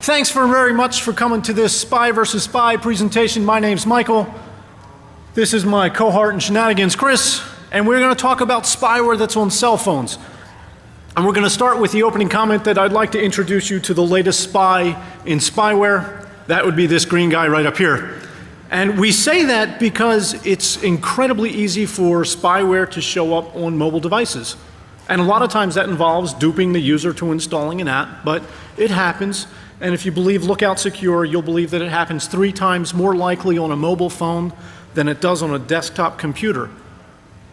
Thanks very much for coming to this Spy versus Spy presentation. My name's Michael. This is my cohort in Shenanigans, Chris, and we're going to talk about spyware that's on cell phones. And we're going to start with the opening comment that I'd like to introduce you to the latest spy in spyware. That would be this green guy right up here. And we say that because it's incredibly easy for spyware to show up on mobile devices. And a lot of times that involves duping the user to installing an app, but it happens. And if you believe Lookout Secure, you'll believe that it happens 3 times more likely on a mobile phone than it does on a desktop computer,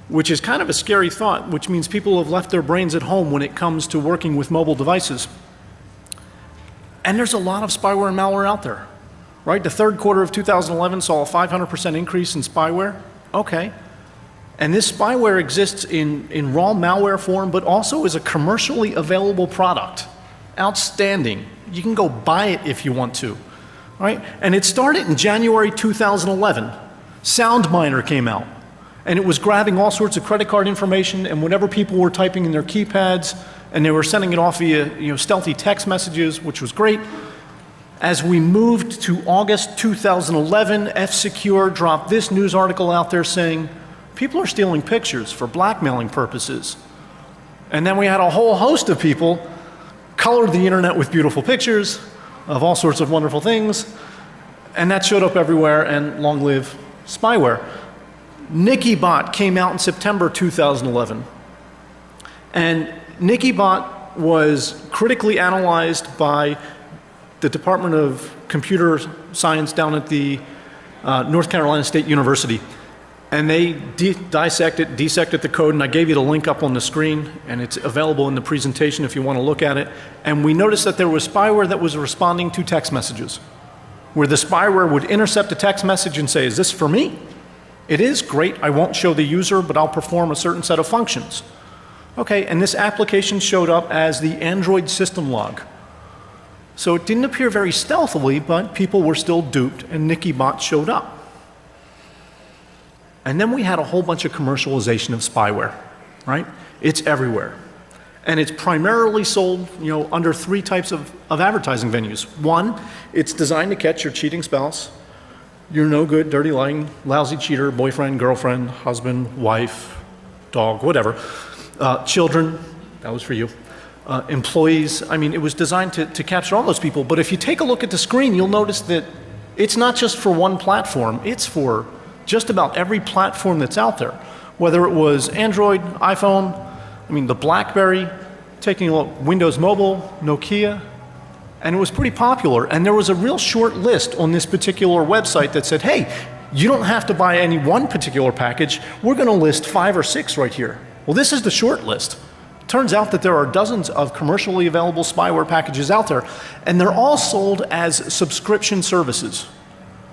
which is kind of a scary thought, which means people have left their brains at home when it comes to working with mobile devices. And there's a lot of spyware and malware out there, right? The third quarter of 2011 saw a 500% increase in spyware. Okay. And this spyware exists in raw malware form, but also as a commercially available product. Outstanding. You can go buy it if you want to, right? And it started in January 2011. SoundMiner came out, and it was grabbing all sorts of credit card information, and whatever people were typing in their keypads, and they were sending it off via stealthy text messages, which was great. As we moved to August 2011, F-Secure dropped this news article out there saying, people are stealing pictures for blackmailing purposes. And then we had a whole host of people colored the internet with beautiful pictures of all sorts of wonderful things, and that showed up everywhere, and long live spyware. NikiBot came out in September 2011, and NikiBot was critically analyzed by the Department of Computer Science down at the North Carolina State University. And they dissected the code, and I gave you the link up on the screen, and it's available in the presentation if you want to look at it. And we noticed that there was spyware that was responding to text messages, where the spyware would intercept a text message and say, is this for me? It is, great, I won't show the user, but I'll perform a certain set of functions. Okay, and this application showed up as the Android system log. So it didn't appear very stealthily, but people were still duped, and NikiBot showed up. And then we had a whole bunch of commercialization of spyware, right? It's everywhere. And it's primarily sold, under 3 types of advertising venues. 1, it's designed to catch your cheating spouse, your no good, dirty, lying, lousy cheater, boyfriend, girlfriend, husband, wife, dog, whatever. Children, that was for you. Employees, it was designed to capture all those people. But if you take a look at the screen, you'll notice that it's not just for one platform, it's for just about every platform that's out there, whether it was Android, iPhone, the BlackBerry, taking a look, Windows Mobile, Nokia, and it was pretty popular. And there was a real short list on this particular website that said, hey, you don't have to buy any one particular package, we're going to list 5 or 6 right here. Well, this is the short list. Turns out that there are dozens of commercially available spyware packages out there, and they're all sold as subscription services.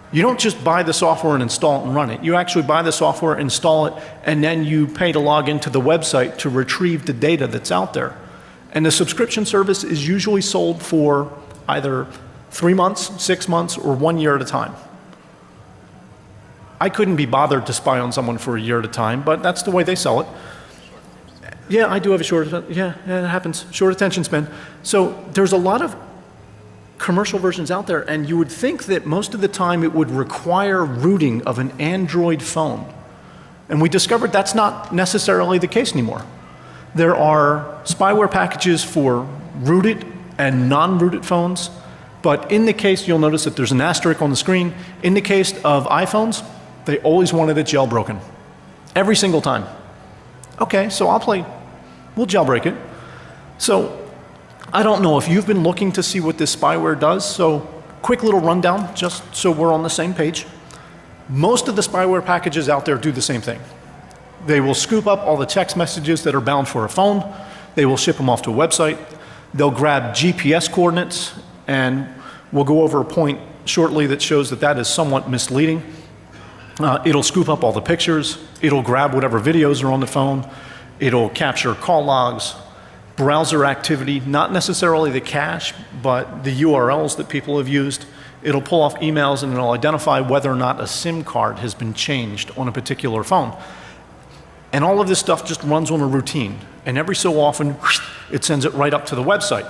You don't just buy the software and install it and run it. You actually buy the software, install it, and then you pay to log into the website to retrieve the data that's out there. And the subscription service is usually sold for either 3 months, 6 months, or 1 year at a time. I couldn't be bothered to spy on someone for a year at a time, but that's the way they sell it. Yeah, I do have a short, yeah, it happens, short attention span. So there's a lot of commercial versions out there, and you would think that most of the time it would require rooting of an Android phone. And we discovered that's not necessarily the case anymore. There are spyware packages for rooted and non-rooted phones, but in the case, you'll notice that there's an asterisk on the screen. In the case of iPhones, they always wanted it jailbroken. Every single time. Okay, so we'll jailbreak it. So I don't know if you've been looking to see what this spyware does, so quick little rundown, just so we're on the same page. Most of the spyware packages out there do the same thing. They will scoop up all the text messages that are bound for a phone, they will ship them off to a website, they'll grab GPS coordinates, and we'll go over a point shortly that shows that that is somewhat misleading. It'll scoop up all the pictures, it'll grab whatever videos are on the phone, it'll capture call logs, browser activity, not necessarily the cache, but the URLs that people have used. It'll pull off emails, and it'll identify whether or not a SIM card has been changed on a particular phone. And all of this stuff just runs on a routine. And every so often, it sends it right up to the website.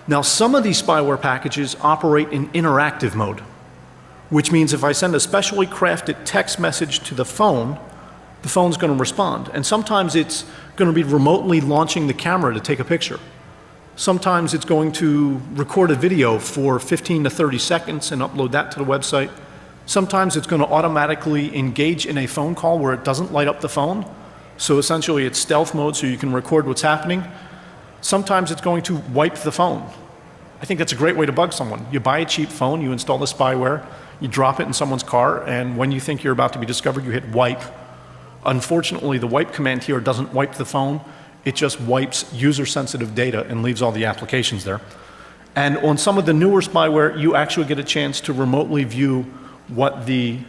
Now, some of these spyware packages operate in interactive mode, which means if I send a specially crafted text message to the phone's going to respond. And sometimes it's going to be remotely launching the camera to take a picture. Sometimes it's going to record a video for 15 to 30 seconds and upload that to the website. Sometimes it's going to automatically engage in a phone call where it doesn't light up the phone. So essentially it's stealth mode so you can record what's happening. Sometimes it's going to wipe the phone. I think that's a great way to bug someone. You buy a cheap phone, you install the spyware, you drop it in someone's car, and when you think you're about to be discovered, you hit wipe. Unfortunately, the wipe command here doesn't wipe the phone. It just wipes user-sensitive data and leaves all the applications there. And on some of the newer spyware, you actually get a chance to remotely view what the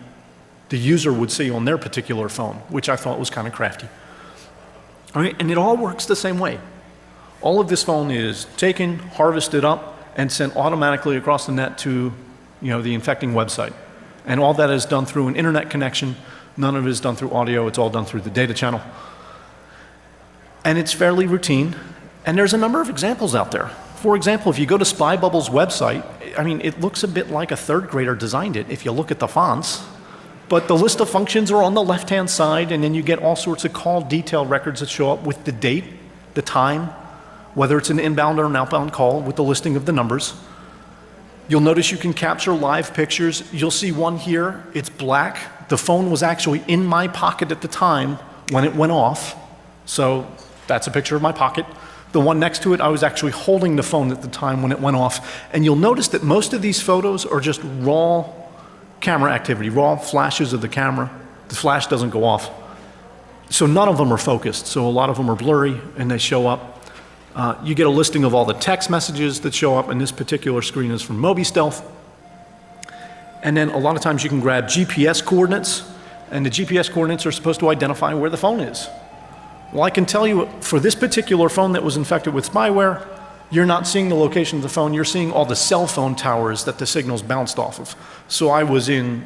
user would see on their particular phone, which I thought was kind of crafty. All right, and it all works the same way. All of this phone is taken, harvested up, and sent automatically across the net to the infecting website. And all that is done through an internet connection. None of it is done through audio. It's all done through the data channel. And it's fairly routine. And there's a number of examples out there. For example, if you go to SpyBubble's website, I mean, it looks a bit like a third grader designed it if you look at the fonts. But the list of functions are on the left-hand side, and then you get all sorts of call detail records that show up with the date, the time, whether it's an inbound or an outbound call with the listing of the numbers. You'll notice you can capture live pictures. You'll see one here. It's black. The phone was actually in my pocket at the time when it went off. So that's a picture of my pocket. The one next to it, I was actually holding the phone at the time when it went off. And you'll notice that most of these photos are just raw camera activity, raw flashes of the camera. The flash doesn't go off. So none of them are focused. So a lot of them are blurry and they show up. You get a listing of all the text messages that show up, and this particular screen is from MobiStealth. And then a lot of times you can grab GPS coordinates, and the GPS coordinates are supposed to identify where the phone is. Well, I can tell you for this particular phone that was infected with spyware, you're not seeing the location of the phone, you're seeing all the cell phone towers that the signals bounced off of. So I was in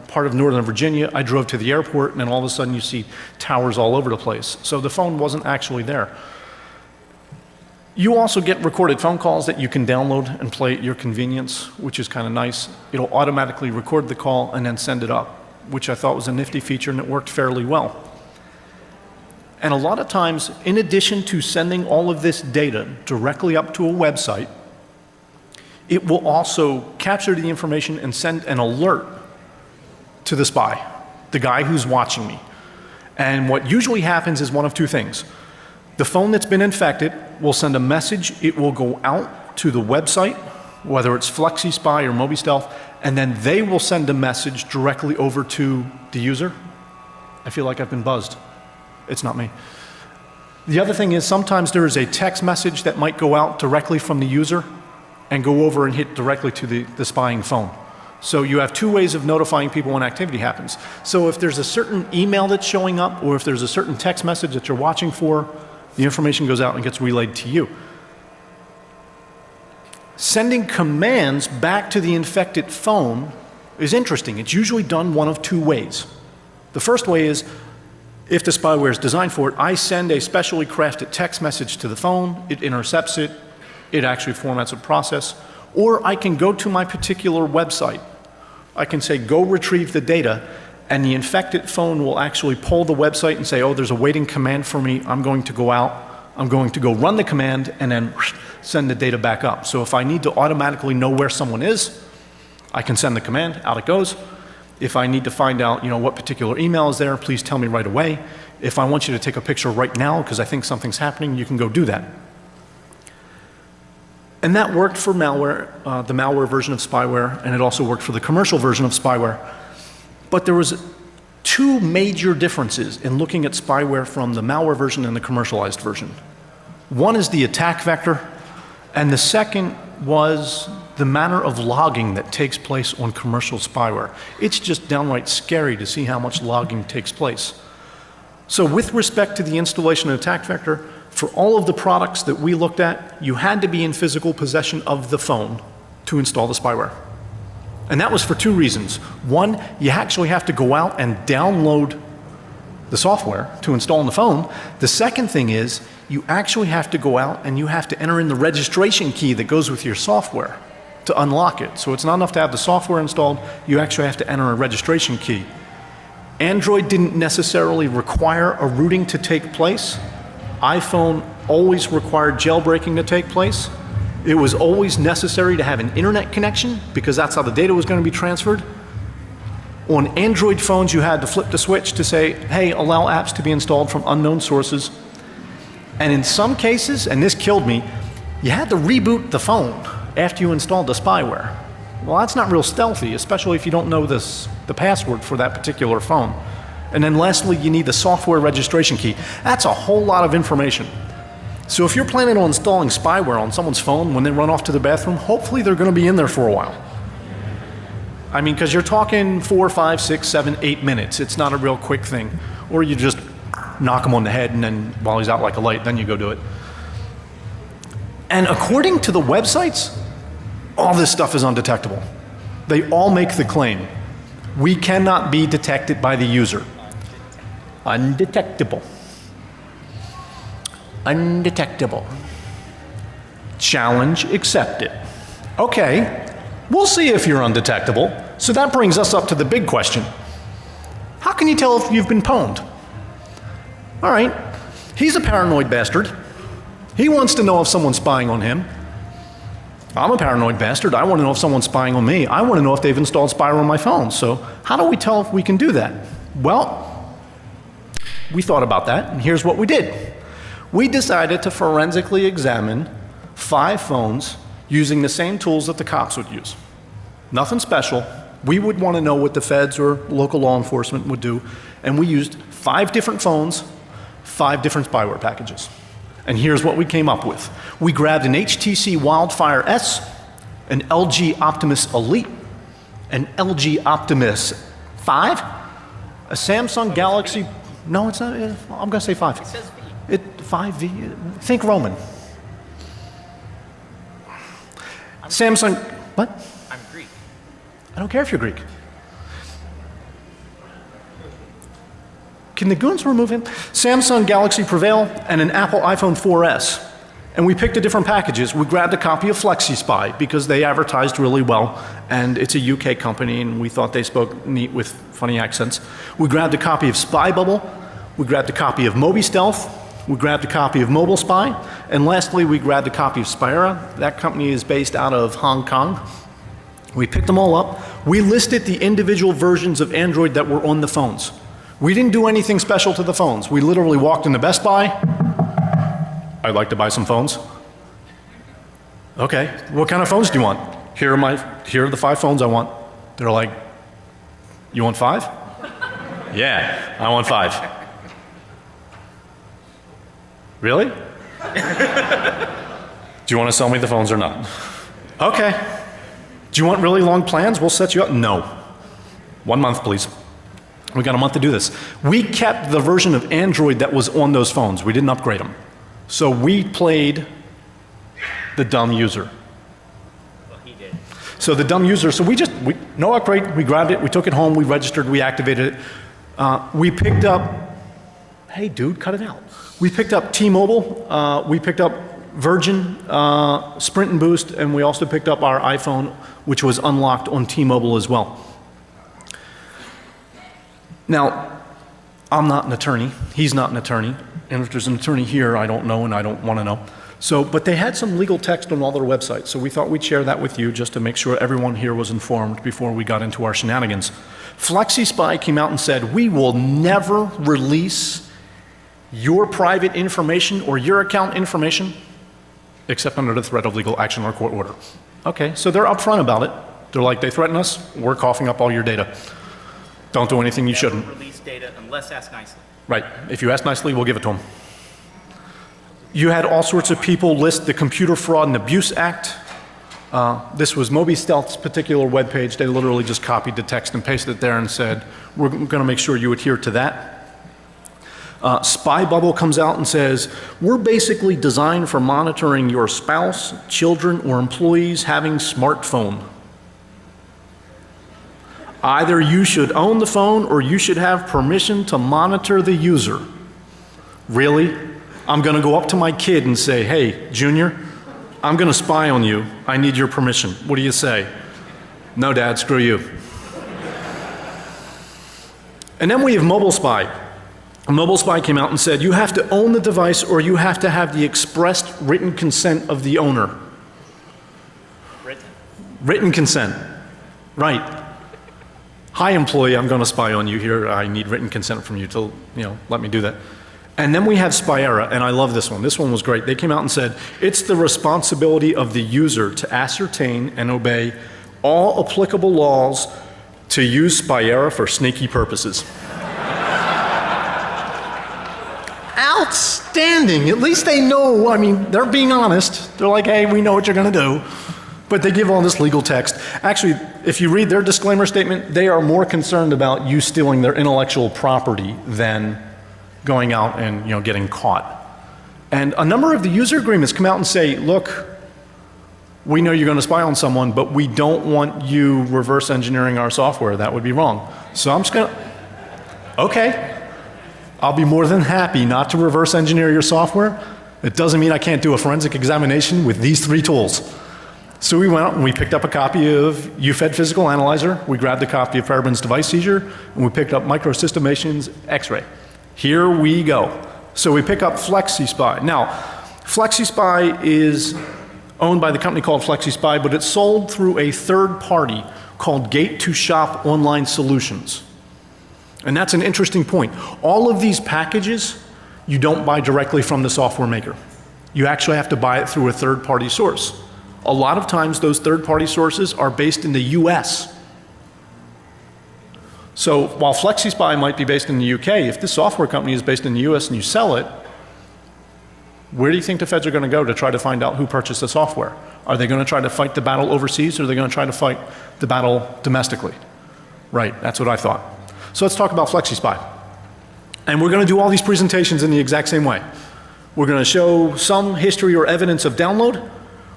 part of Northern Virginia, I drove to the airport, and then all of a sudden you see towers all over the place. So the phone wasn't actually there. You also get recorded phone calls that you can download and play at your convenience, which is kind of nice. It'll automatically record the call and then send it up, which I thought was a nifty feature, and it worked fairly well. And a lot of times, in addition to sending all of this data directly up to a website, it will also capture the information and send an alert to the spy, the guy who's watching me. And what usually happens is one of two things. The phone that's been infected will send a message. It will go out to the website, whether it's FlexiSpy or MobiStealth, and then they will send a message directly over to the user. I feel like I've been buzzed. It's not me. The other thing is sometimes there is a text message that might go out directly from the user and go over and hit directly to the spying phone. So you have two ways of notifying people when activity happens. So if there's a certain email that's showing up, or if there's a certain text message that you're watching for, the information goes out and gets relayed to you. Sending commands back to the infected phone is interesting. It's usually done one of two ways. The first way is, if the spyware is designed for it, I send a specially crafted text message to the phone, it intercepts it, it actually formats a process, or I can go to my particular website. I can say, go retrieve the data, and the infected phone will actually pull the website and say, oh, there's a waiting command for me, I'm going to go out, I'm going to go run the command, and then send the data back up. So if I need to automatically know where someone is, I can send the command, out it goes. If I need to find out, what particular email is there, please tell me right away. If I want you to take a picture right now because I think something's happening, you can go do that. And that worked for malware, the malware version of spyware, and it also worked for the commercial version of spyware. But there was two major differences in looking at spyware from the malware version and the commercialized version. One is the attack vector, and the second was the manner of logging that takes place on commercial spyware. It's just downright scary to see how much logging takes place. So with respect to the installation of attack vector, for all of the products that we looked at, you had to be in physical possession of the phone to install the spyware. And that was for two reasons. One, you actually have to go out and download the software to install on the phone. The second thing is, you actually have to go out and you have to enter in the registration key that goes with your software to unlock it. So it's not enough to have the software installed, you actually have to enter a registration key. Android didn't necessarily require a rooting to take place. iPhone always required jailbreaking to take place. It was always necessary to have an internet connection because that's how the data was going to be transferred. On Android phones, you had to flip the switch to say, hey, allow apps to be installed from unknown sources. And in some cases, and this killed me, you had to reboot the phone after you installed the spyware. Well, that's not real stealthy, especially if you don't know the password for that particular phone. And then lastly, you need the software registration key. That's a whole lot of information. So if you're planning on installing spyware on someone's phone when they run off to the bathroom, hopefully they're going to be in there for a while. I mean, because you're talking 4, 5, 6, 7, 8 minutes. It's not a real quick thing. Or you just knock him on the head and then while he's out like a light, then you go do it. And according to the websites, all this stuff is undetectable. They all make the claim, we cannot be detected by the user. Undetectable. Undetectable. Challenge accepted. Okay. We'll see if you're undetectable. So that brings us up to the big question. How can you tell if you've been pwned? All right, he's a paranoid bastard. He wants to know if someone's spying on him. I'm a paranoid bastard. I want to know if someone's spying on me. I want to know if they've installed spyware on my phone. So how do we tell if we can do that? Well, we thought about that, and here's what we did. We decided to forensically examine 5 phones using the same tools that the cops would use. Nothing special. We would want to know what the feds or local law enforcement would do, and we used 5 different phones, 5 different spyware packages. And here's what we came up with. We grabbed an HTC Wildfire S, an LG Optimus Elite, an LG Optimus 5, a Samsung Galaxy, no it's not, I'm going to say 5. It says V. 5V, think Roman. Samsung, what? I'm Greek. I don't care if you're Greek. Can the goons remove him? Samsung Galaxy Prevail and an Apple iPhone 4S. And we picked the different packages. We grabbed a copy of FlexiSpy because they advertised really well, and it's a UK company, and we thought they spoke neat with funny accents. We grabbed a copy of Spy Bubble. We grabbed a copy of Moby Stealth. We grabbed a copy of Mobile Spy, and lastly, we grabbed a copy of Spyera. That company is based out of Hong Kong. We picked them all up. We listed the individual versions of Android that were on the phones. We didn't do anything special to the phones. We literally walked into Best Buy. I'd like to buy some phones. Okay, what kind of phones do you want? Here are the 5 phones I want. They're like, you want 5? Yeah, I want 5. Really? Do you want to sell me the phones or not? Okay. Do you want really long plans? We'll set you up. No. 1 month, please. We got a month to do this. We kept the version of Android that was on those phones. We didn't upgrade them. So we played the dumb user. Well, he did. So the dumb user, so no upgrade, we grabbed it, we took it home, we registered, we activated it. We picked up, hey dude, cut it out. We picked up T-Mobile, we picked up Virgin, Sprint and Boost, and we also picked up our iPhone, which was unlocked on T-Mobile as well. Now, I'm not an attorney, he's not an attorney, and if there's an attorney here, I don't know and I don't want to know. So, but they had some legal text on all their websites, so we thought we'd share that with you just to make sure everyone here was informed before we got into our shenanigans. FlexiSpy came out and said, we will never release your private information or your account information except under the threat of legal action or court order. Okay, so they're upfront about it. They're like, they threaten us, we're coughing up all your data. Don't do anything you shouldn't. Release data unless asked nicely. Right, if you ask nicely, we'll give it to them. You had all sorts of people list the Computer Fraud and Abuse Act. This was Moby Stealth's particular webpage. They literally just copied the text and pasted it there and said, we're going to make sure you adhere to that. Spy Bubble comes out and says, we're basically designed for monitoring your spouse, children, or employees having smartphone. Either you should own the phone or you should have permission to monitor the user. Really? I'm going to go up to my kid and say, hey, Junior, I'm going to spy on you. I need your permission. What do you say? No, Dad, screw you. And then we have Mobile Spy. Mobile Spy came out and said, you have to own the device or you have to have the expressed written consent of the owner. Written consent. Right. Hi, employee, I'm going to spy on you here. I need written consent from you to, let me do that. And then we have spyware, and I love this one. This one was great. They came out and said, it's the responsibility of the user to ascertain and obey all applicable laws to use spyware for sneaky purposes. Outstanding. At least they know, they're being honest. They're like, hey, we know what you're going to do. But they give all this legal text. Actually, if you read their disclaimer statement, they are more concerned about you stealing their intellectual property than going out and getting caught. And a number of the user agreements come out and say, look, we know you're going to spy on someone, but we don't want you reverse engineering our software. That would be wrong. So I'm just going to, okay, I'll be more than happy not to reverse engineer your software. It doesn't mean I can't do a forensic examination with these 3 tools. So we went out and we picked up a copy of UFED Physical Analyzer, we grabbed a copy of Fairbairn's device seizure, and we picked up Microsystemation's X-ray. Here we go. So we pick up FlexiSpy. Now, FlexiSpy is owned by the company called FlexiSpy, but it's sold through a third party called Gate2Shop Online Solutions. And that's an interesting point. All of these packages, you don't buy directly from the software maker. You actually have to buy it through a third party source. A lot of times those third-party sources are based in the US. So while FlexiSpy might be based in the UK, if this software company is based in the US and you sell it, where do you think the feds are going to go to try to find out who purchased the software? Are they going to try to fight the battle overseas or are they going to try to fight the battle domestically? Right, that's what I thought. So let's talk about FlexiSpy. And we're going to do all these presentations in the exact same way. We're going to show some history or evidence of download.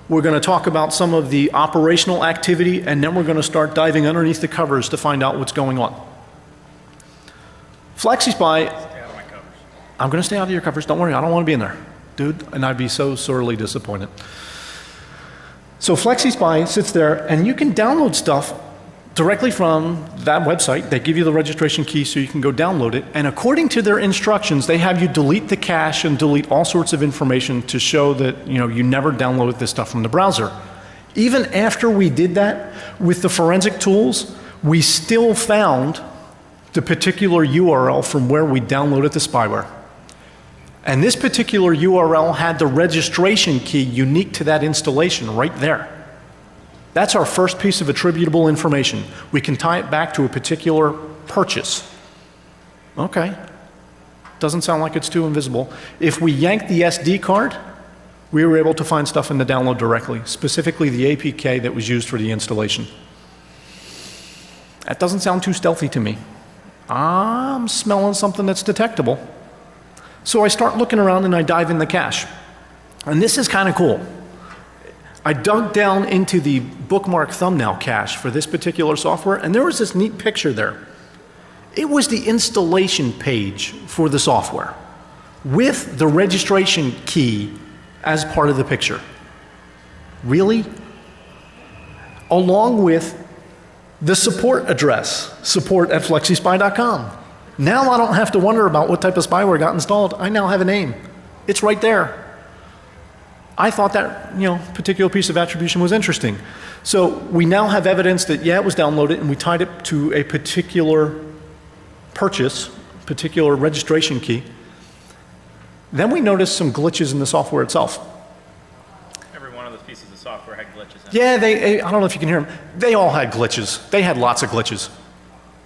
We're going to talk about some of the operational activity, and then we're going to start diving underneath the covers to find out what's going on. FlexiSpy, stay out of my covers. I'm going to stay out of your covers. Don't worry, I don't want to be in there. Dude, and I'd be so sorely disappointed. So FlexiSpy sits there, and you can download stuff directly from that website. They give you the registration key so you can go download it. And according to their instructions, they have you delete the cache and delete all sorts of information to show that you never downloaded this stuff from the browser. Even after we did that with the forensic tools, we still found the particular URL from where we downloaded the spyware. And this particular URL had the registration key unique to that installation right there. That's our first piece of attributable information. We can tie it back to a particular purchase. Okay. Doesn't sound like it's too invisible. If we yank the SD card, we were able to find stuff in the download directly, specifically the APK that was used for the installation. That doesn't sound too stealthy to me. I'm smelling something that's detectable. So I start looking around and I dive in the cache. And this is kind of cool. I dug down into the bookmark thumbnail cache for this particular software, and there was this neat picture there. It was the installation page for the software with the registration key as part of the picture. Really? Along with the support address, support@flexispy.com. Now I don't have to wonder about what type of spyware got installed. I now have a name. It's right there. I thought that particular piece of attribution was interesting. So we now have evidence that, yeah, it was downloaded, and we tied it to a particular purchase, particular registration key. Then we noticed some glitches in the software itself. Every one of those pieces of software had glitches in it. Yeah, I don't know if you can hear them. They all had glitches. They had lots of glitches.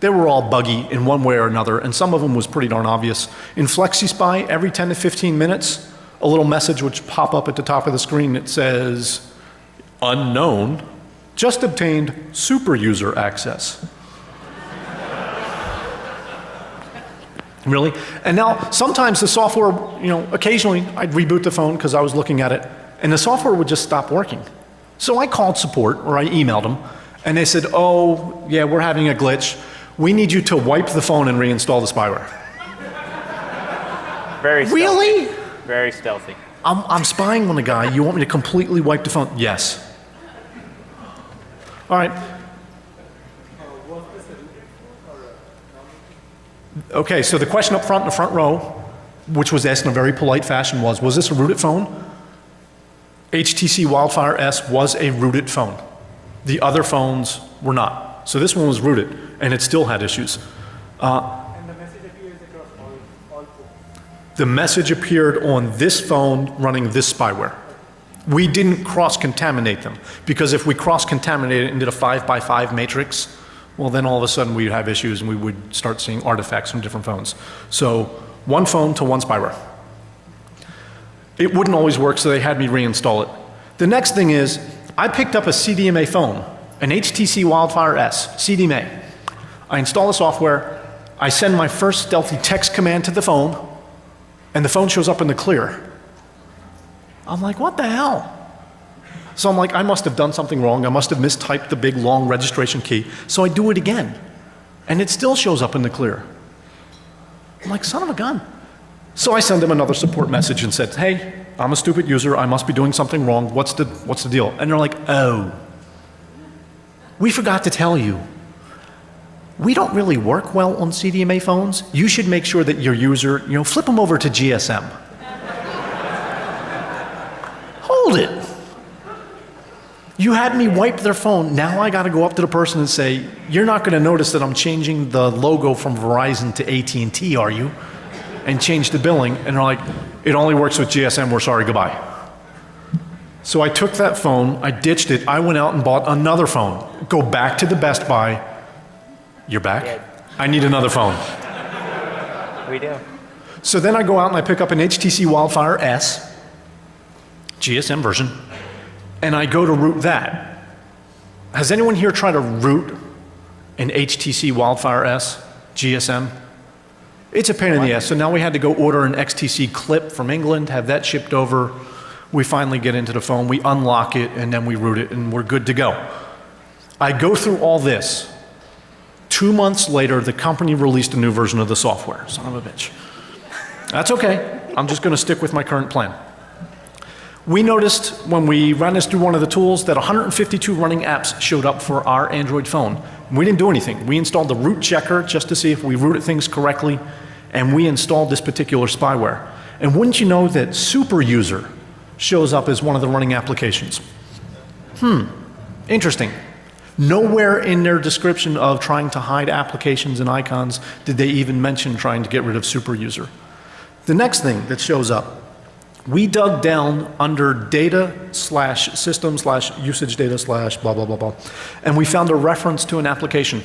They were all buggy in one way or another, and some of them was pretty darn obvious. In FlexiSpy, every 10 to 15 minutes, a little message would pop up at the top of the screen that says, unknown, just obtained super user access. Really? And now, sometimes the software, occasionally I'd reboot the phone because I was looking at it, and the software would just stop working. So I called support, or I emailed them, and they said, oh, yeah, we're having a glitch. We need you to wipe the phone and reinstall the spyware. Very stealthy. Really? Very stealthy. I'm spying on the guy. You want me to completely wipe the phone? Yes. All right. Okay, so the question up front in the front row, which was asked in a very polite fashion, was this a rooted phone? HTC Wildfire S was a rooted phone. The other phones were not. So this one was rooted, and it still had issues. And the message appears across all phones. The message appeared on this phone running this spyware. We didn't cross-contaminate them, because if we cross-contaminated it and did a 5x5 matrix, well then all of a sudden we'd have issues and we would start seeing artifacts from different phones. So one phone to one spyware. It wouldn't always work, so they had me reinstall it. The next thing is, I picked up a CDMA phone, an HTC Wildfire S, CDMA. I install the software, I send my first stealthy text command to the phone, and the phone shows up in the clear. I'm like, what the hell? So I'm like, I must have done something wrong. I must have mistyped the big long registration key. So I do it again, and it still shows up in the clear. I'm like, son of a gun. So I send them another support message and said, hey, I'm a stupid user. I must be doing something wrong. What's the deal? And they're like, oh, we forgot to tell you. We don't really work well on CDMA phones. You should make sure that your user, flip them over to GSM. Hold it. You had me wipe their phone. Now I got to go up to the person and say, you're not going to notice that I'm changing the logo from Verizon to AT&T, are you? And change the billing. And they're like, it only works with GSM. We're sorry. Goodbye. So I took that phone. I ditched it. I went out and bought another phone. Go back to the Best Buy. You're back? Yeah. I need another phone. We do. So then I go out and I pick up an HTC Wildfire S, GSM version, and I go to root that. Has anyone here tried to root an HTC Wildfire S, GSM? It's a pain in the ass. So now we had to go order an XTC clip from England, have that shipped over. We finally get into the phone, we unlock it, and then we root it, and we're good to go. I go through all this. 2 months later, the company released a new version of the software. Son of a bitch. That's okay. I'm just going to stick with my current plan. We noticed when we ran this through one of the tools that 152 running apps showed up for our Android phone. We didn't do anything. We installed the root checker just to see if we rooted things correctly, and we installed this particular spyware. And wouldn't you know that super user shows up as one of the running applications? Interesting. Nowhere in their description of trying to hide applications and icons did they even mention trying to get rid of super user. The next thing that shows up, we dug down under data/system/usage data/ blah, blah, blah, blah, and we found a reference to an application.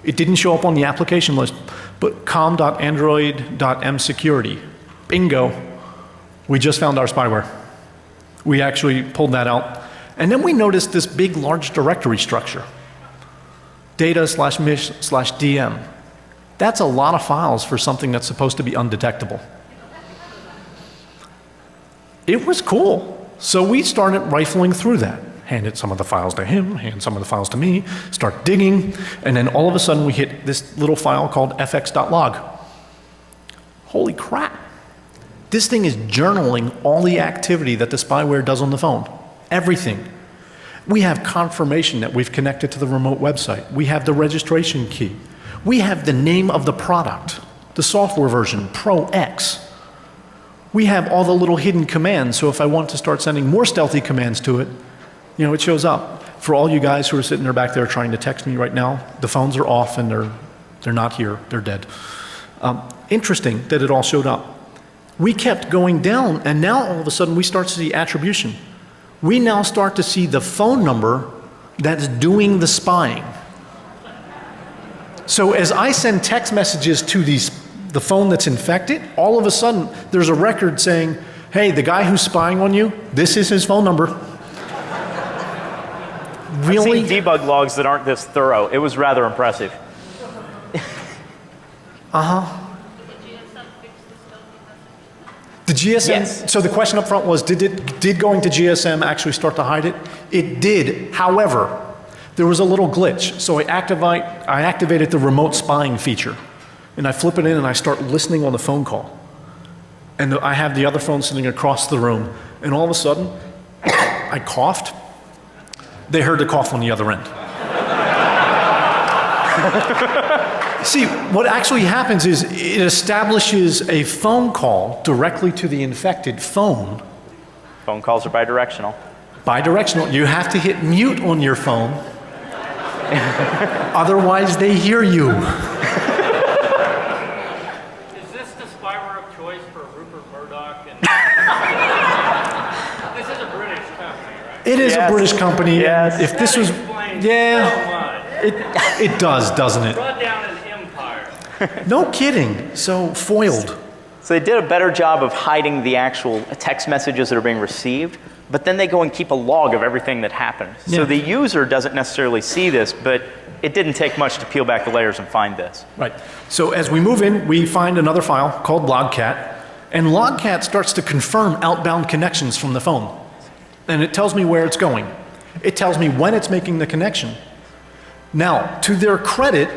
It didn't show up on the application list, but com.android.msecurity. Bingo. We just found our spyware. We actually pulled that out. And then we noticed this big, large directory structure. Data/mish/dm. That's a lot of files for something that's supposed to be undetectable. It was cool. So we started rifling through that. Handed some of the files to him, hand some of the files to me, start digging, and then all of a sudden we hit this little file called fx.log. Holy crap. This thing is journaling all the activity that the spyware does on the phone. Everything. We have confirmation that we've connected to the remote website. We have the registration key. We have the name of the product, the software version, Pro X. We have all the little hidden commands, so if I want to start sending more stealthy commands to it, it shows up. For all you guys who are sitting there back there trying to text me right now, the phones are off and they're not here, they're dead. Interesting that it all showed up. We kept going down, and now all of a sudden we start to see attribution. We now start to see the phone number that's doing the spying. So as I send text messages to the phone that's infected, all of a sudden there's a record saying, hey, the guy who's spying on you, this is his phone number. Really? I've seen debug logs that aren't this thorough. It was rather impressive. The GSM, yes. So the question up front was, did going to GSM actually start to hide it? It did. However, there was a little glitch. So I activated the remote spying feature. And I flip it in and I start listening on the phone call. and I have the other phone sitting across the room, and all of a sudden, I coughed. They heard the cough on the other end. See, what actually happens is it establishes a phone call directly to the infected phone. Phone calls are bidirectional. Bidirectional. You have to hit mute on your phone. Otherwise, they hear you. Is this the spyware of choice for Rupert Murdoch? And this is a British company, right? It is a British company. Yes. If this was, it does, doesn't it? Brought down an empire. No kidding. So foiled. So they did a better job of hiding the actual text messages that are being received, but then they go and keep a log of everything that happened. Yeah. So the user doesn't necessarily see this, but it didn't take much to peel back the layers and find this. Right. So as we move in, we find another file called logcat, and logcat starts to confirm outbound connections from the phone. And it tells me where it's going. It tells me when it's making the connection. Now, to their credit,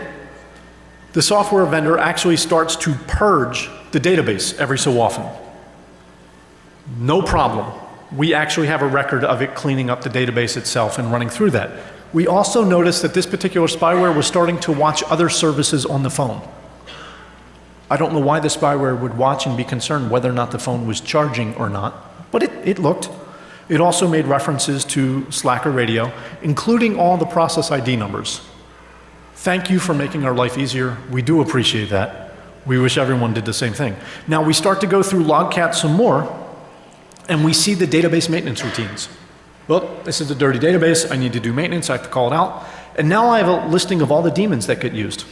the software vendor actually starts to purge the database every so often. No problem. We actually have a record of it cleaning up the database itself and running through that. We also noticed that this particular spyware was starting to watch other services on the phone. I don't know why the spyware would watch and be concerned whether or not the phone was charging or not, but it looked. It also made references to Slacker radio, including all the process ID numbers. Thank you for making our life easier. We do appreciate that. We wish everyone did the same thing. Now we start to go through logcat some more, and we see the database maintenance routines. Well, this is a dirty database. I need to do maintenance. I have to call it out. And now I have a listing of all the daemons that get used.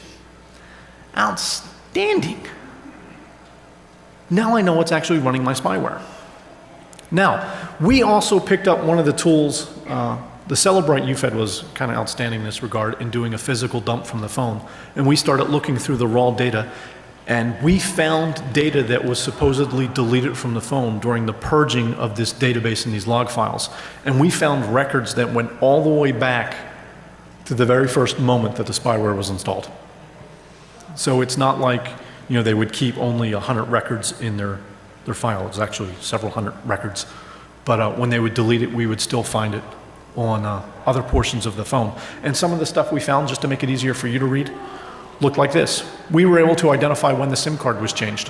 Outstanding. Now I know what's actually running my spyware. Now, we also picked up one of the tools. The Celebrite UFED was kind of outstanding in this regard in doing a physical dump from the phone. And we started looking through the raw data, and we found data that was supposedly deleted from the phone during the purging of this database in these log files. And we found records that went all the way back to the very first moment that the spyware was installed. So it's not like, you know, they would keep only 100 records in their file. It was actually several hundred records. But when they would delete it, we would still find it on other portions of the phone. And some of the stuff we found, just to make it easier for you to read, looked like this. We were able to identify when the SIM card was changed,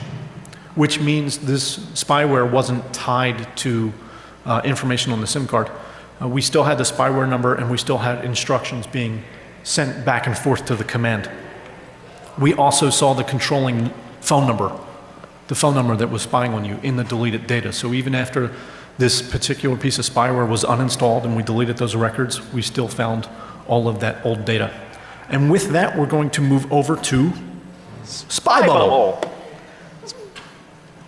which means this spyware wasn't tied to information on the SIM card. We still had the spyware number, and we still had instructions being sent back and forth to the command. We also saw the controlling phone number, the phone number that was spying on you in the deleted data. So even after this particular piece of spyware was uninstalled and we deleted those records, we still found all of that old data. And with that, we're going to move over to SpyBubble.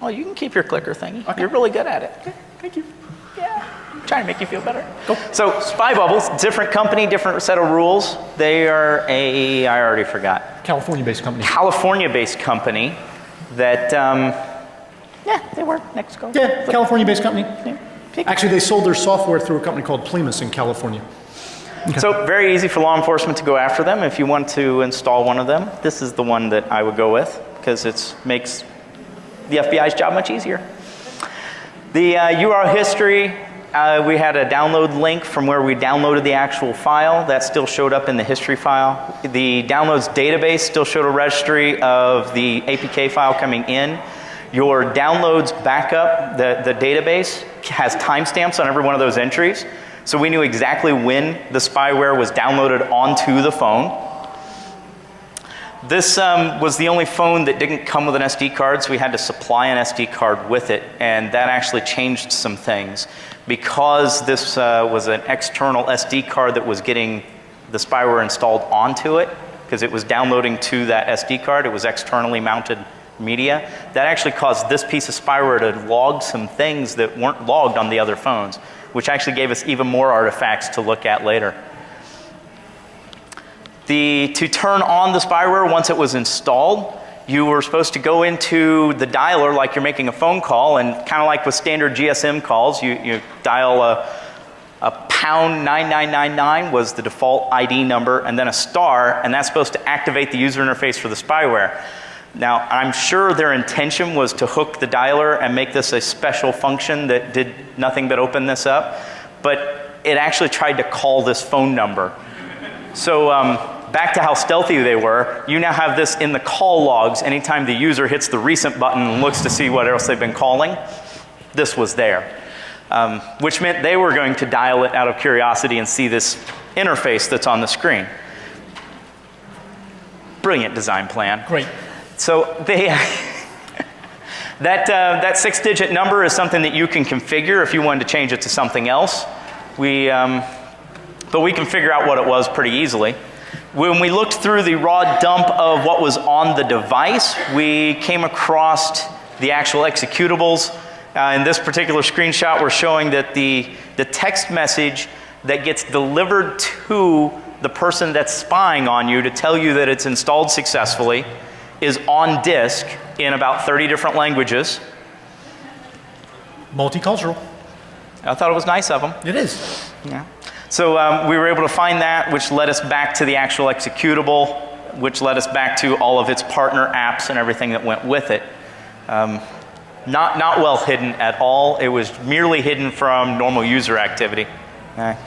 Oh, you can keep your clicker thingy. Okay. You're really good at it. Okay, thank you. Yeah, I'm trying to make you feel better. Go. So SpyBubble's different company, different set of rules. They are I already forgot. California-based company. California-based company that, yeah, they were. Next, go. Yeah, California-based company. Yeah. Actually, they sold their software through a company called Plimus in California. Okay. So very easy for law enforcement to go after them. If you want to install one of them, this is the one that I would go with because it makes the FBI's job much easier. The URL history, we had a download link from where we downloaded the actual file. That still showed up in the history file. The downloads database still showed a registry of the APK file coming in. Your downloads backup, the database, has timestamps on every one of those entries. So we knew exactly when the spyware was downloaded onto the phone. This was the only phone that didn't come with an SD card, so we had to supply an SD card with it, and that actually changed some things. Because this was an external SD card that was getting the spyware installed onto it, because it was downloading to that SD card, it was externally mounted media, that actually caused this piece of spyware to log some things that weren't logged on the other phones, which actually gave us even more artifacts to look at later. To turn on the spyware once it was installed, you were supposed to go into the dialer like you're making a phone call, and kind of like with standard GSM calls, you dial a pound 9999 was the default ID number, and then a star, and that's supposed to activate the user interface for the spyware. Now, I'm sure their intention was to hook the dialer and make this a special function that did nothing but open this up, but it actually tried to call this phone number. So back to how stealthy they were, you now have this in the call logs. Anytime the user hits the recent button and looks to see what else they've been calling, this was there. Which meant they were going to dial it out of curiosity and see this interface that's on the screen. Brilliant design plan. Great. So they, that 6-digit number is something that you can configure if you wanted to change it to something else. But we can figure out what it was pretty easily. When we looked through the raw dump of what was on the device, we came across the actual executables. In this particular screenshot, we're showing that the text message that gets delivered to the person that's spying on you to tell you that it's installed successfully is on disk in about 30 different languages. Multicultural. I thought it was nice of them. It is. Yeah. So we were able to find that, which led us back to the actual executable, which led us back to all of its partner apps and everything that went with it. Not well hidden at all. It was merely hidden from normal user activity. Okay.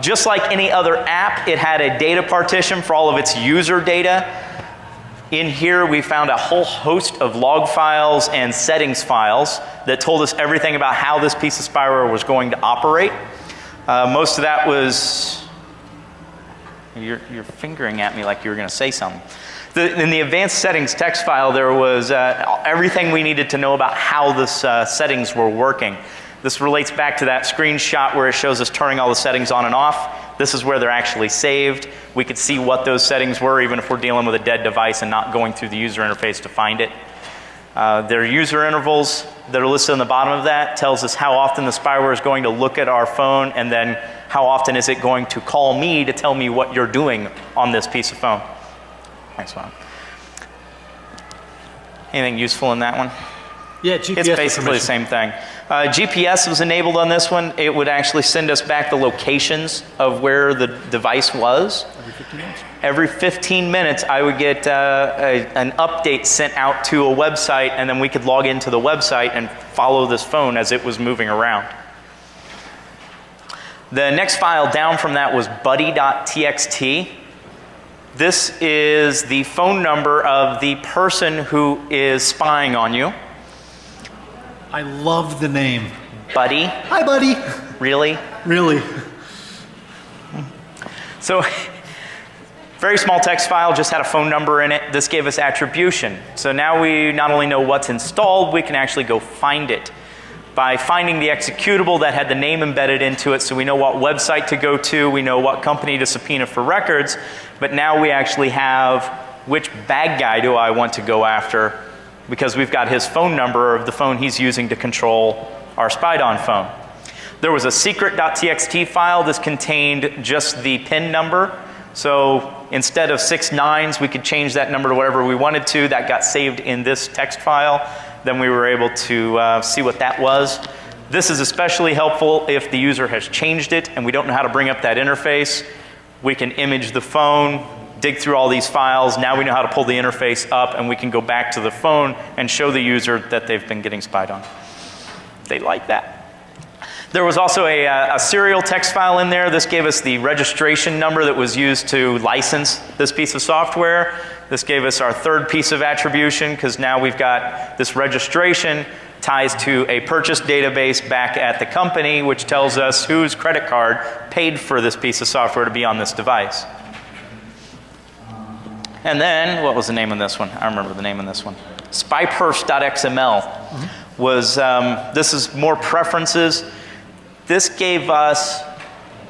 Just like any other app, it had a data partition for all of its user data. In here, we found a whole host of log files and settings files that told us everything about how this piece of spyware was going to operate. Most of that was, you're fingering at me like you were going to say something. In the advanced settings text file, there was everything we needed to know about how the settings were working. This relates back to that screenshot where it shows us turning all the settings on and off. This is where they're actually saved. We could see what those settings were even if we're dealing with a dead device and not going through the user interface to find it. Their user intervals that are listed on the bottom of that tells us how often the spyware is going to look at our phone, and then how often is it going to call me to tell me what you're doing on this piece of phone. Next one. Anything useful in that one? Yeah, GPS. It's basically the same thing. GPS was enabled on this one. It would actually send us back the locations of where the device was. Every 15 minutes? Every 15 minutes, I would get an update sent out to a website, and then we could log into the website and follow this phone as it was moving around. The next file down from that was buddy.txt. This is the phone number of the person who is spying on you. I love the name. Buddy. Hi, buddy. Really? Really. So, very small text file, just had a phone number in it. This gave us attribution. So now we not only know what's installed, we can actually go find it. By finding the executable that had the name embedded into it, so we know what website to go to, we know what company to subpoena for records, but now we actually have which bad guy do I want to go after, because we've got his phone number of the phone he's using to control our spied-on phone. There was a secret.txt file. This contained just the PIN number. So instead of 6 nines, we could change that number to whatever we wanted to. That got saved in this text file. Then we were able to see what that was. This is especially helpful if the user has changed it and we don't know how to bring up that interface. We can image the phone, dig through all these files. Now we know how to pull the interface up, and we can go back to the phone and show the user that they've been getting spied on. They like that. There was also a serial text file in there. This gave us the registration number that was used to license this piece of software. This gave us our third piece of attribution, because now we've got this registration ties to a purchase database back at the company, which tells us whose credit card paid for this piece of software to be on this device. And then, what was the name of this one? I remember the name of this one. spyperfs.xml was, this is more preferences. This gave us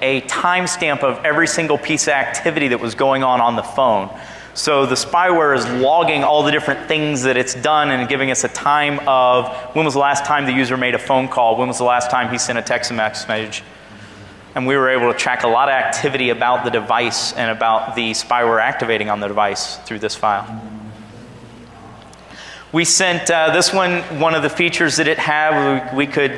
a timestamp of every single piece of activity that was going on the phone. So the spyware is logging all the different things that it's done and giving us a time of when was the last time the user made a phone call, when was the last time he sent a text message. And we were able to track a lot of activity about the device and about the spyware activating on the device through this file. We sent this one of the features that it had, we could,